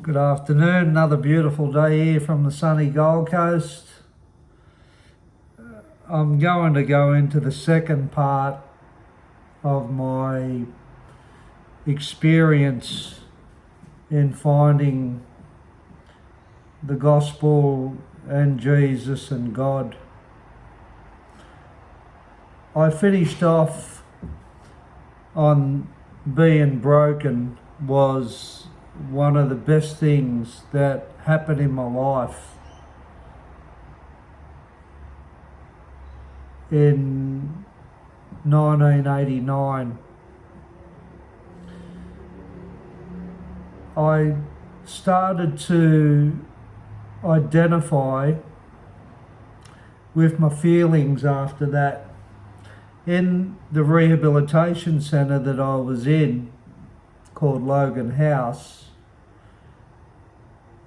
Good afternoon, another beautiful day here from the sunny Gold Coast. I'm going to go into the second part of my experience in finding the gospel and Jesus and God. I finished off on being broken was one of the best things that happened in my life. In 1989, I started to identify with my feelings after that. In the rehabilitation centre that I was in, called Logan House,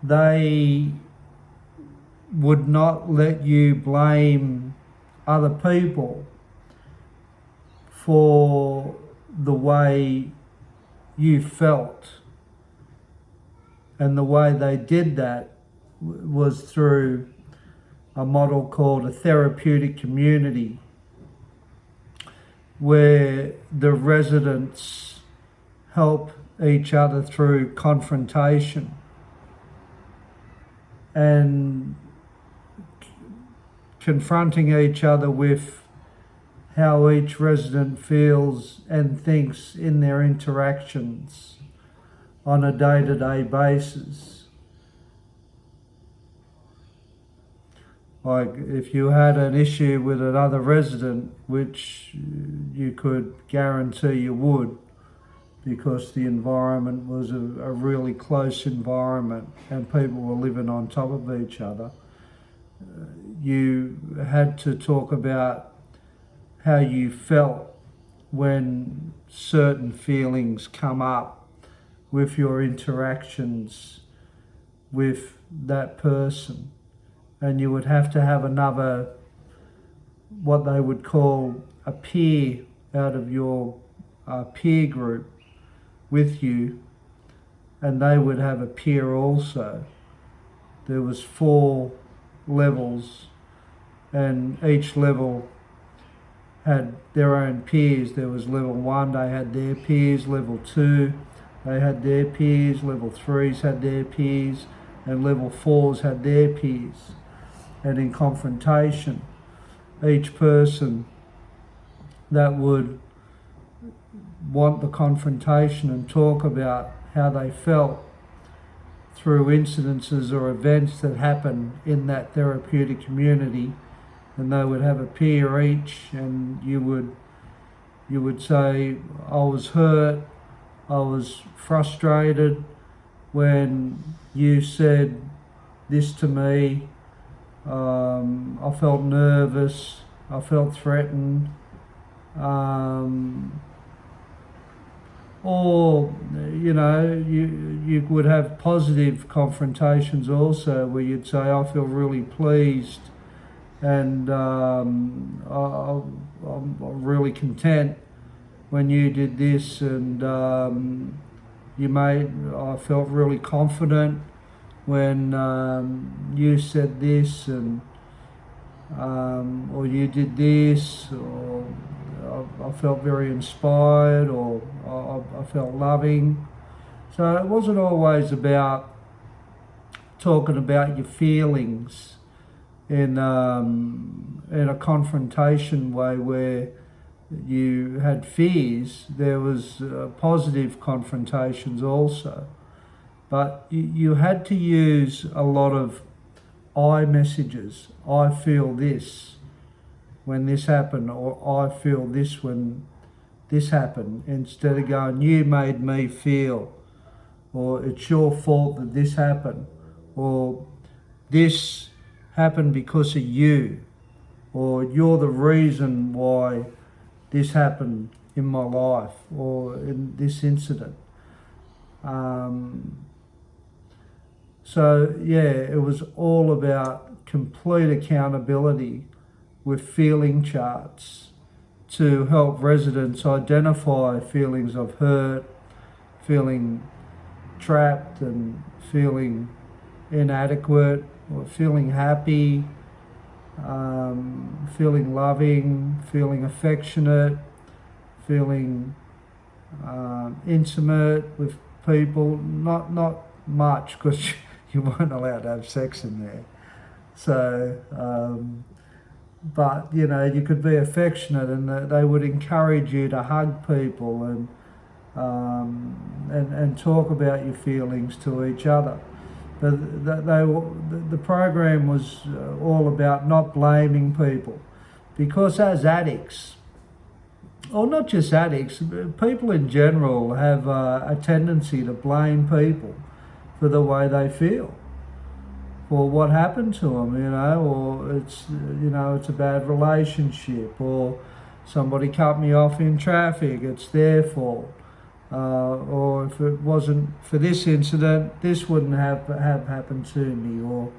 they would not let you blame other people for the way you felt. And the way they did that was through a model called a therapeutic community, where the residents help each other through confrontation and confronting each other with how each resident feels and thinks in their interactions on a day-to-day basis. Like if you had an issue with another resident, which you could guarantee you would, because the environment was a really close environment and people were living on top of each other, you had to talk about how you felt when certain feelings come up with your interactions with that person. And you would have to have another, what they would call a peer out of your peer group with you, and they would have a peer also. There was 4 levels, and each level had their own peers. There was level 1, they had their peers. Level 2, they had their peers. Level 3s had their peers, and level 4s had their peers. And in confrontation, each person that would want the confrontation and talk about how they felt through incidences or events that happened in that therapeutic community, and they would have a peer each, and you would say, I was hurt, I was frustrated when you said this to me, I felt nervous, I felt threatened, or you would have positive confrontations also, where you'd say, I feel really pleased, and I'm really content when you did this, and I felt really confident when you said this, and or you did this, or I felt very inspired, or I felt loving. So it wasn't always about talking about your feelings in a confrontation way where you had fears. There was positive confrontations also. But you had to use a lot of I messages. I feel this when this happened, or I feel this when this happened, instead of going, you made me feel, or it's your fault that this happened, or this happened because of you, or you're the reason why this happened in my life or in this incident. So yeah, it was all about complete accountability with feeling charts to help residents identify feelings of hurt, feeling trapped and feeling inadequate, or feeling happy, feeling loving, feeling affectionate, feeling intimate with people. Not much, because you weren't allowed to have sex in there. So, but you could be affectionate, and they would encourage you to hug people and talk about your feelings to each other. But the program was all about not blaming people, because as addicts, or not just addicts, people in general have a tendency to blame people for the way they feel, for what happened to them, or it's a bad relationship, or somebody cut me off in traffic, it's their fault. Or if it wasn't for this incident, this wouldn't have happened to me. Or,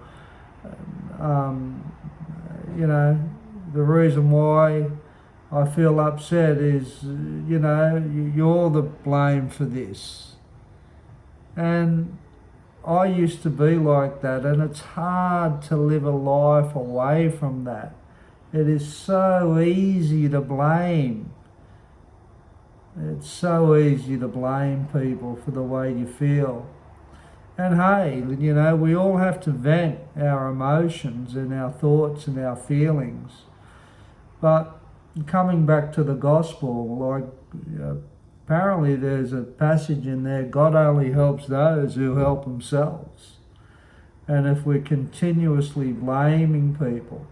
the reason why I feel upset is, you're the blame for this. And I used to be like that, and it's hard to live a life away from that. It is so easy to blame. It's so easy to blame people for the way you feel. And hey, we all have to vent our emotions and our thoughts and our feelings. But coming back to the gospel, apparently there's a passage in there, God only helps those who help themselves. And if we're continuously blaming people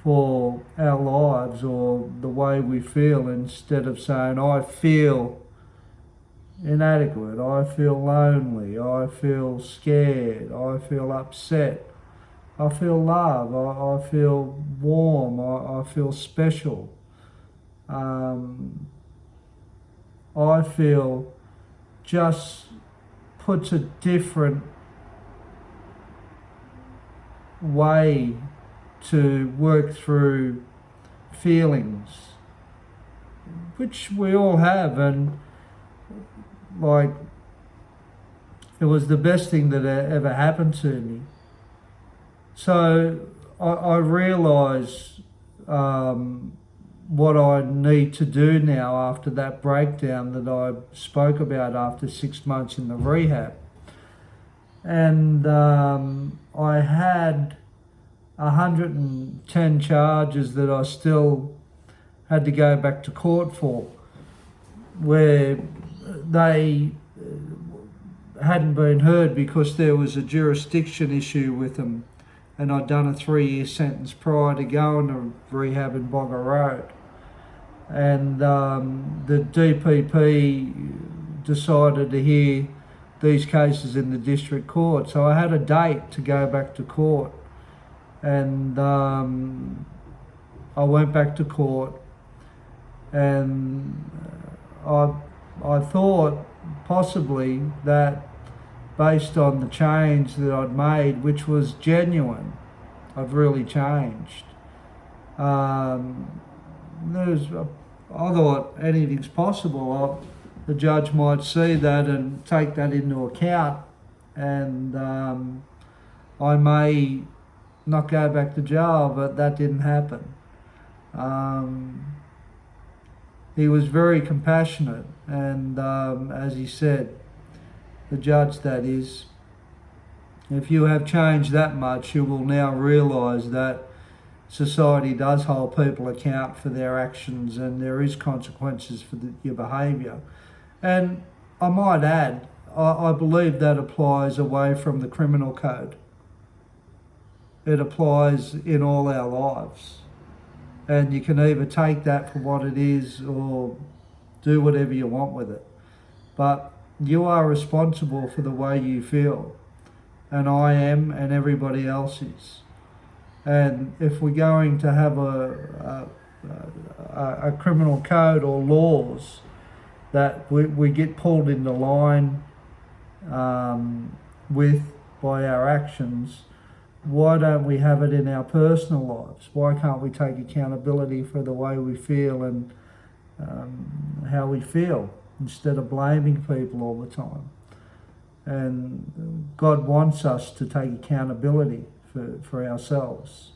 for our lives or the way we feel, instead of saying, I feel inadequate, I feel lonely, I feel scared, I feel upset, I feel love, I feel warm, I feel special, I feel, just puts a different way to work through feelings, which we all have. And it was the best thing that ever happened to me. So I realise what I need to do now after that breakdown that I spoke about after 6 months in the rehab. And I had 110 charges that I still had to go back to court for, where they hadn't been heard because there was a jurisdiction issue with them, and I'd done a 3-year sentence prior to going to rehab in Bogger Road. And the DPP decided to hear these cases in the district court, so I had a date to go back to court. And I went back to court, and I thought possibly that based on the change that I'd made, which was genuine, I've really changed. I thought anything's possible. The judge might see that and take that into account, and I may not go back to jail, but that didn't happen. He was very compassionate, and as he said, the judge that is, if you have changed that much, you will now realise that society does hold people account for their actions, and there is consequences for your behaviour. And I might add, I believe that applies away from the criminal code. It applies in all our lives. And you can either take that for what it is or do whatever you want with it. But you are responsible for the way you feel. And I am, and everybody else is. And if we're going to have a criminal code or laws that we get pulled into line with by our actions, why don't we have it in our personal lives? Why can't we take accountability for the way we feel and how we feel, instead of blaming people all the time? And God wants us to take accountability for ourselves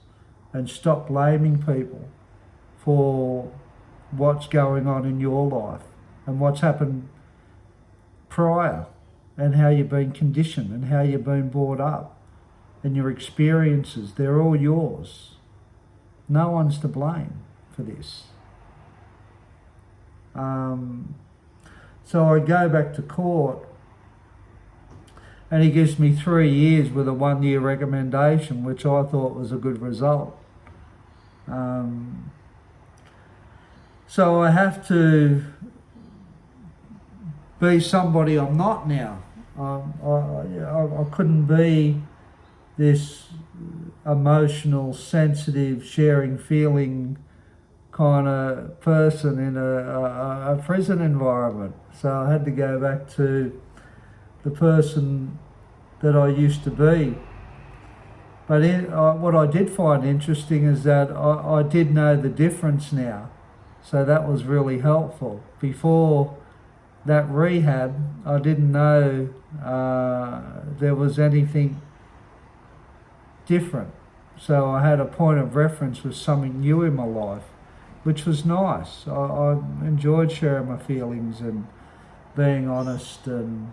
and stop blaming people for what's going on in your life and what's happened prior and how you've been conditioned and how you've been brought up and your experiences. They're all yours. No one's to blame for this. So I go back to court and he gives me 3 years with a 1-year recommendation, which I thought was a good result. So I have to be somebody I'm not now. I couldn't be this emotional, sensitive, sharing, feeling kind of person in a prison environment. So I had to go back to the person that I used to be. But what I did find interesting is that I did know the difference now. So that was really helpful. Before that rehab, I didn't know there was anything different. So I had a point of reference with something new in my life, which was nice. I enjoyed sharing my feelings and being honest and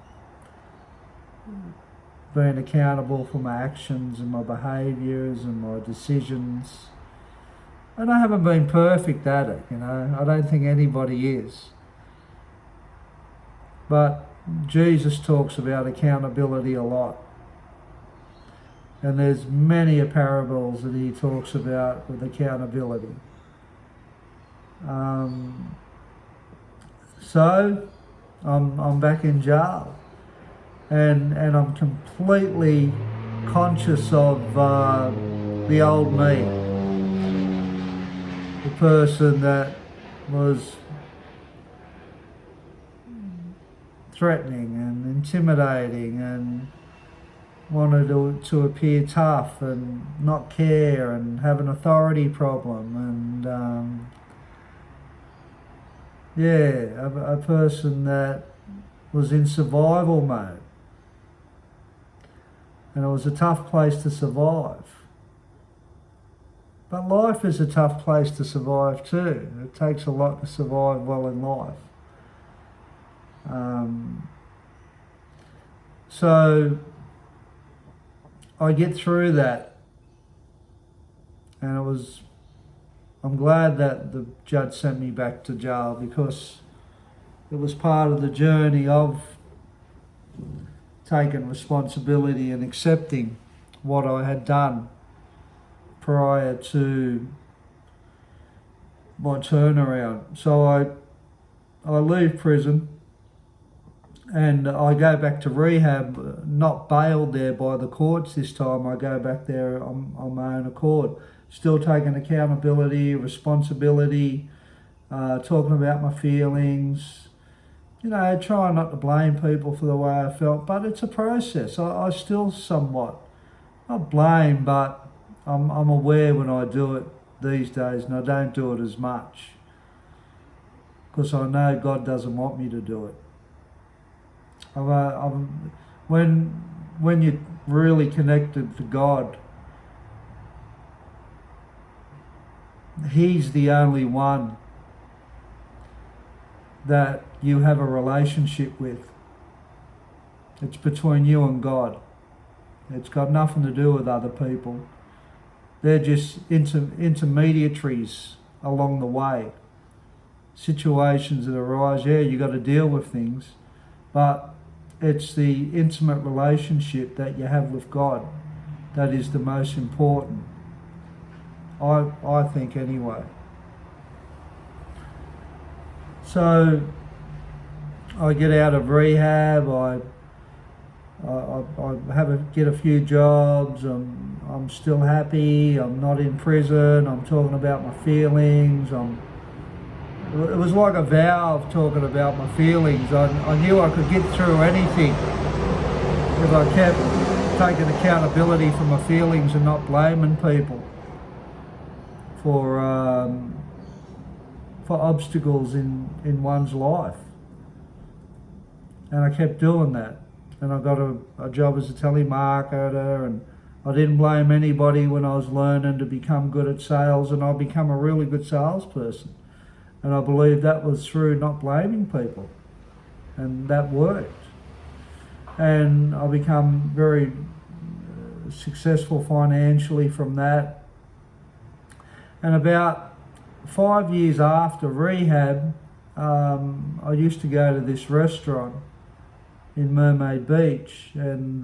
being accountable for my actions and my behaviours and my decisions. And I haven't been perfect at it, I don't think anybody is. But Jesus talks about accountability a lot. And there's many parables that he talks about with accountability. So I'm back in jail, and I'm completely conscious of the old me, the person that was threatening and intimidating and wanted to appear tough and not care and have an authority problem and a person that was in survival mode. And it was a tough place to survive. But life is a tough place to survive too. It takes a lot to survive well in life. So I get through that, and I'm glad that the judge sent me back to jail, because it was part of the journey of taking responsibility and accepting what I had done prior to my turnaround. So I leave prison and I go back to rehab, not bailed there by the courts this time. I go back there on my own accord, still taking accountability, responsibility, talking about my feelings, trying not to blame people for the way I felt, but it's a process. I still somewhat, not blame, but I'm aware when I do it these days, and I don't do it as much because I know God doesn't want me to do it. When you're really connected to God, He's the only one that you have a relationship with. It's between you and God. It's got nothing to do with other people. They're just intermediaries along the way. Situations that arise, you got to deal with things, but it's the intimate relationship that you have with God that is the most important. I think anyway. So I get out of rehab, I get a few jobs, I'm still happy, I'm not in prison, I'm talking about my feelings, it was like a vow of talking about my feelings. I knew I could get through anything if I kept taking accountability for my feelings and not blaming people for obstacles in one's life. And I kept doing that. and I got a job as a telemarketer, and I didn't blame anybody when I was learning to become good at sales, and I become a really good salesperson. And I believe that was through not blaming people, and that worked. And I become very successful financially from that. And about 5 years after rehab, I used to go to this restaurant in Mermaid Beach, and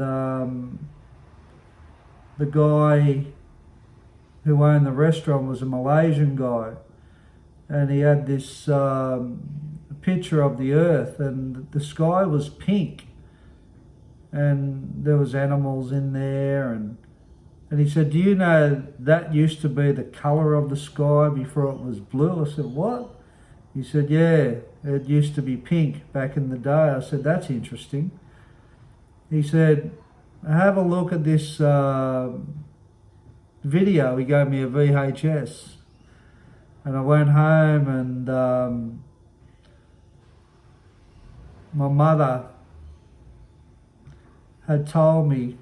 the guy who owned the restaurant was a Malaysian guy, and he had this picture of the earth, and the sky was pink, and there was animals in there, and he said, "Do you know that used to be the colour of the sky before it was blue?" I said, "What?" He said, "Yeah, it used to be pink back in the day." I said, "That's interesting." He said, "Have a look at this video." He gave me a VHS. And I went home, and my mother had told me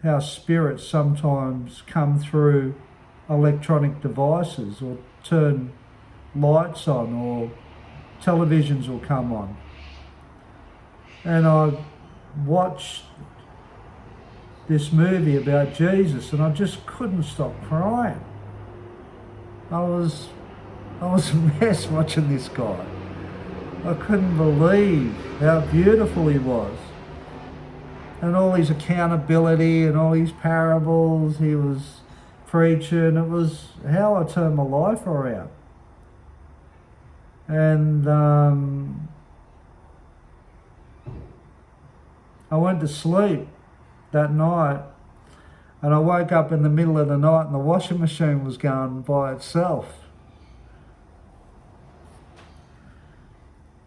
how spirits sometimes come through electronic devices, or turn lights on, or televisions will come on. And I watched this movie about Jesus, and I just couldn't stop crying. I was a mess watching this guy. I couldn't believe how beautiful he was, and all his accountability and all his parables he was preaching. It was how I turned my life around. And I went to sleep that night, and I woke up in the middle of the night, and the washing machine was going by itself.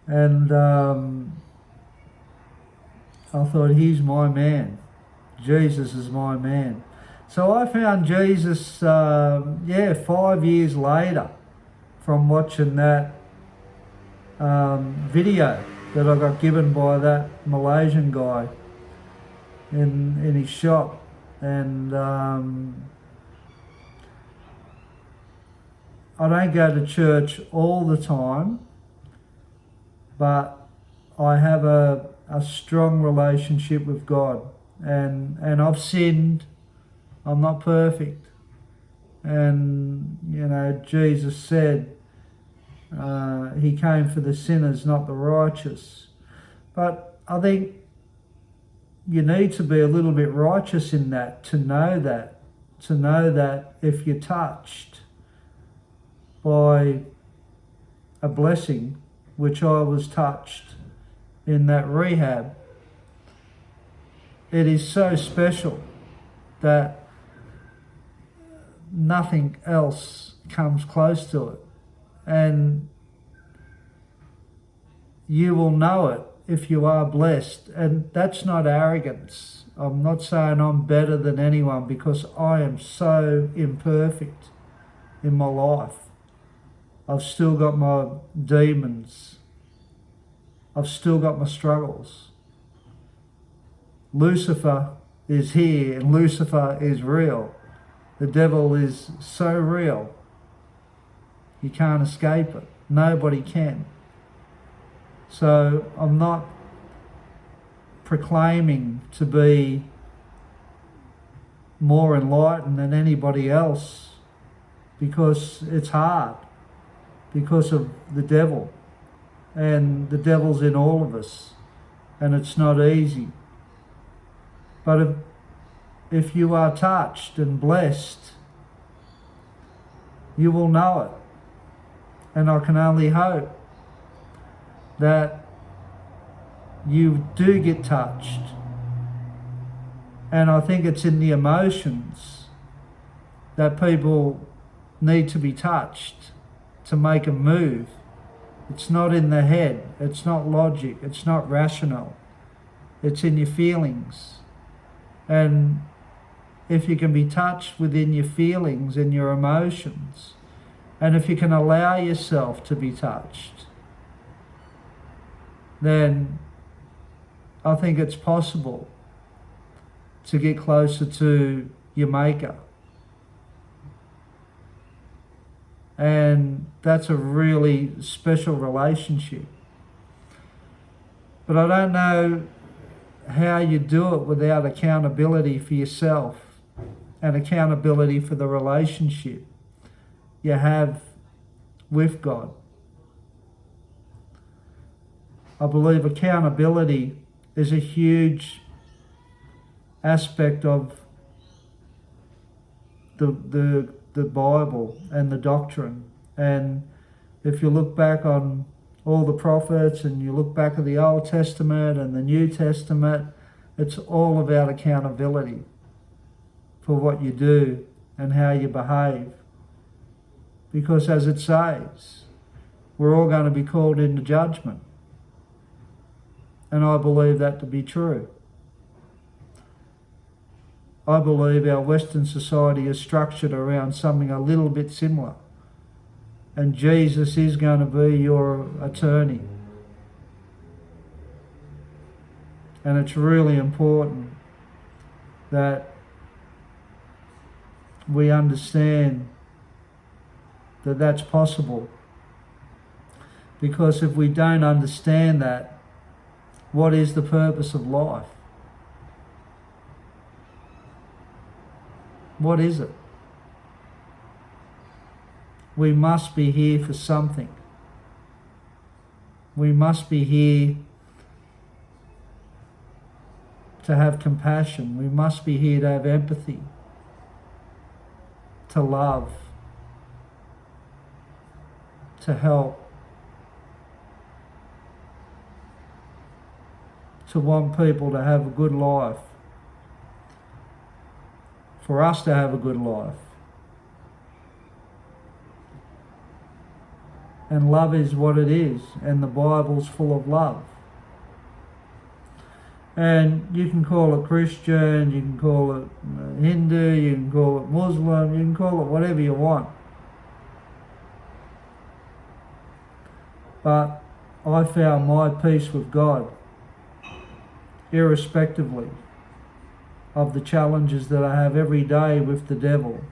And I thought, he's my man. Jesus is my man. So I found Jesus, 5 years later from watching that video that I got given by that Malaysian guy in his shop. And I don't go to church all the time, but I have a strong relationship with God. And I've sinned. I'm not perfect. And, Jesus said he came for the sinners, not the righteous. But I think you need to be a little bit righteous in that, to know that if you're touched by a blessing, which I was touched in that rehab, it is so special that nothing else comes close to it. And you will know it if you are blessed. And that's not arrogance. I'm not saying I'm better than anyone, because I am so imperfect in my life. I've still got my demons. I've still got my struggles. Lucifer is here, and Lucifer is real. The devil is so real. You can't escape it. Nobody can. So I'm not proclaiming to be more enlightened than anybody else, because it's hard, because of the devil. And the devil's in all of us, and it's not easy. But if you are touched and blessed, you will know it. And I can only hope that you do get touched. And I think it's in the emotions that people need to be touched to make a move. It's not in the head, it's not logic, it's not rational. It's in your feelings. And if you can be touched within your feelings and your emotions, and if you can allow yourself to be touched, then I think it's possible to get closer to your Maker. And that's a really special relationship. But I don't know how you do it without accountability for yourself and accountability for the relationship you have with God. I believe accountability is a huge aspect of the Bible and the doctrine. And if you look back on all the prophets and you look back at the Old Testament and the New Testament, it's all about accountability for what you do and how you behave. Because as it says, we're all going to be called into judgment. And I believe that to be true. I believe our Western society is structured around something a little bit similar. And Jesus is going to be your attorney. And it's really important that we understand that that's possible. Because if we don't understand that, what is the purpose of life? What is it? We must be here for something. We must be here to have compassion. We must be here to have empathy, to love, to help, to want people to have a good life, for us to have a good life. And love is what it is, and the Bible's full of love. And you can call it Christian, you can call it Hindu, you can call it Muslim, you can call it whatever you want. But I found my peace with God, irrespectively of the challenges that I have every day with the devil.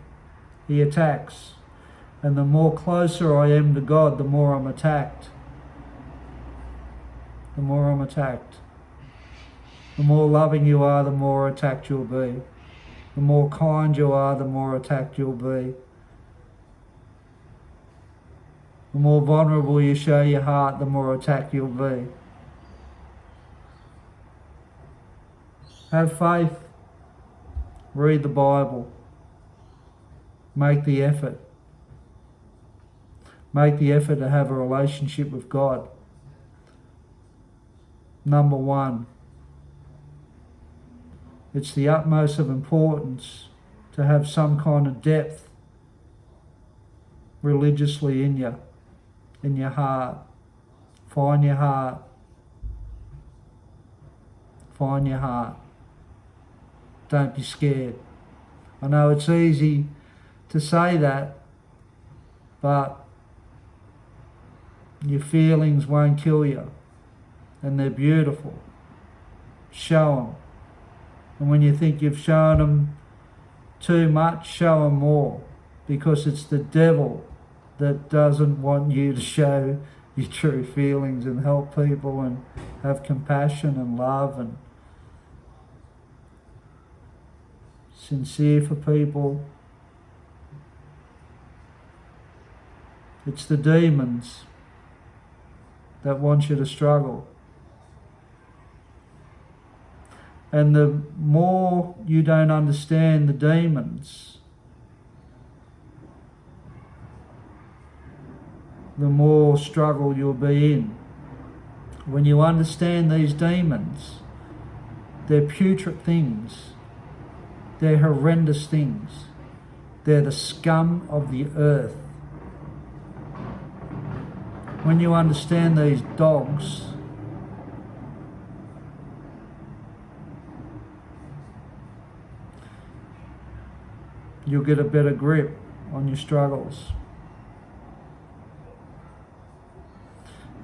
He attacks. And the more closer I am to God, the more I'm attacked. The more I'm attacked. The more loving you are, the more attacked you'll be. The more kind you are, the more attacked you'll be. The more vulnerable you show your heart, the more attacked you'll be. Have faith. Read the Bible. Make the effort. Make the effort to have a relationship with God. Number one, it's the utmost of importance to have some kind of depth religiously in your heart. Find your heart. Find your heart. Don't be scared. I know it's easy to say that, but your feelings won't kill you, and they're beautiful. Show them. And when you think you've shown them too much, show them more, because it's the devil that doesn't want you to show your true feelings and help people and have compassion and love and sincere for people. It's the demons that want you to struggle. And the more you don't understand the demons, the more struggle you'll be in. When you understand these demons, they're putrid things. They're horrendous things. They're the scum of the earth. When you understand these dogs, you'll get a better grip on your struggles.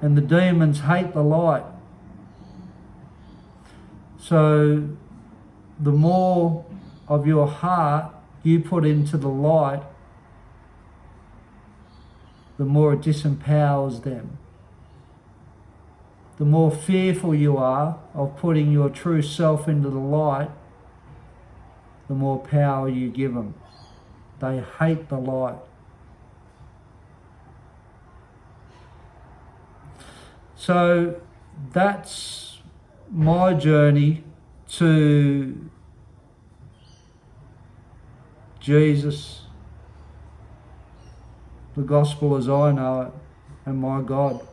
And the demons hate the light. So the more of your heart you put into the light, the more it disempowers them. The more fearful you are of putting your true self into the light, the more power you give them. They hate the light. So that's my journey to Jesus, the gospel as I know it, and my God.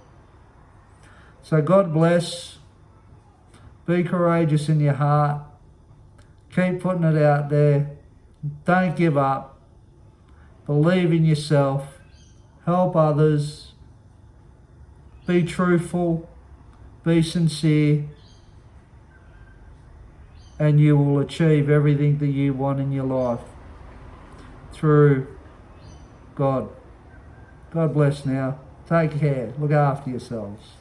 So God bless. Be courageous in your heart. Keep putting it out there. Don't give up. Believe in yourself. Help others. Be truthful. Be sincere. And you will achieve everything that you want in your life through God. God bless now. Take care. Look after yourselves.